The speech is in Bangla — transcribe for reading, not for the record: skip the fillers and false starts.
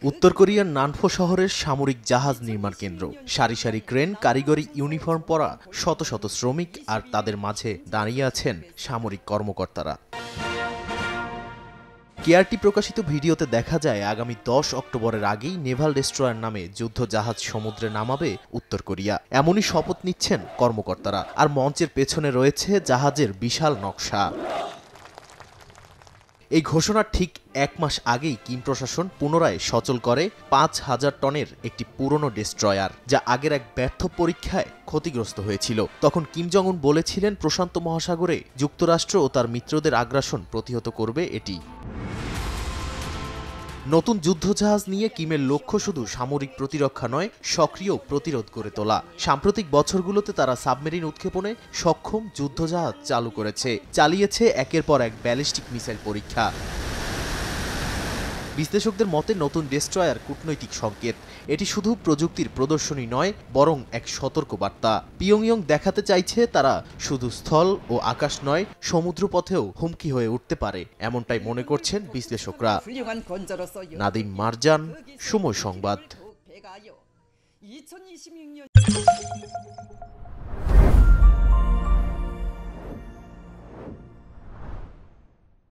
উত্তর কোরিয়ার নানফো শহরের সামরিক জাহাজ নির্মাণ কেন্দ্র, সারি সারি ক্রেন, কারিগরি ইউনিফর্ম পরা শত শত শ্রমিক, আর তাদের মাঝে দাঁড়িয়ে আছেন সামরিক কর্মকর্তারা। কেআরটি প্রকাশিত ভিডিওতে দেখা যায় আগামী 10 অক্টোবরের আগেই নেভাল ডেস্ট্রয়ার নামে যুদ্ধ জাহাজ সমুদ্রে নামাবে উত্তর কোরিয়া। এমনই শপথ নিচ্ছেন কর্মকর্তারা, আর মঞ্চের পেছনে রয়েছে জাহাজের বিশাল নকশা। এই ঘোষণার ঠিক 1 মাস আগেই কিম প্রশাসন পুনরায় সচল করে 5000 টনের একটি পুরনো ডেস্ট্রয়ার, যা আগের এক ব্যর্থ পরীক্ষায় ক্ষতিগ্রস্ত হয়েছিল। তখন কিম জং উন বলেছিলেন প্রশান্ত মহাসাগরে যুক্তরাষ্ট্র ও তার মিত্রদের আগ্রাসন প্রতিহত করবে এটি। নতুন যুদ্ধজাহাজ নিয়ে কিমের লক্ষ্য শুধু সামরিক প্রতিরক্ষা নয়, সক্রিয় প্রতিরোধ করে তোলা। সাম্প্রতিক বছরগুলোতে তারা সাবমেরিন উৎক্ষেপণে সক্ষম যুদ্ধজাহাজ চালু করেছে, চালিয়েছে একের পর এক ব্যালিস্টিক মিসাইল পরীক্ষা। বিশ্লেষকদের মতে নতুন ডেস্ট্রয়ার কূটনৈতিক সংকেত। এটি শুধু প্রযুক্তির প্রদর্শনী নয়, বরং এক সতর্ক বার্তা। পিয়ংইয়ং দেখাতে চাইছে তারা শুধু স্থল ও আকাশ নয়, সমুদ্রপথেও হুমকি হয়ে উঠতে পারে, এমনটাই মনে করছেন বিশ্লেষকরা। নাদিম মারজান, সময় সংবাদ।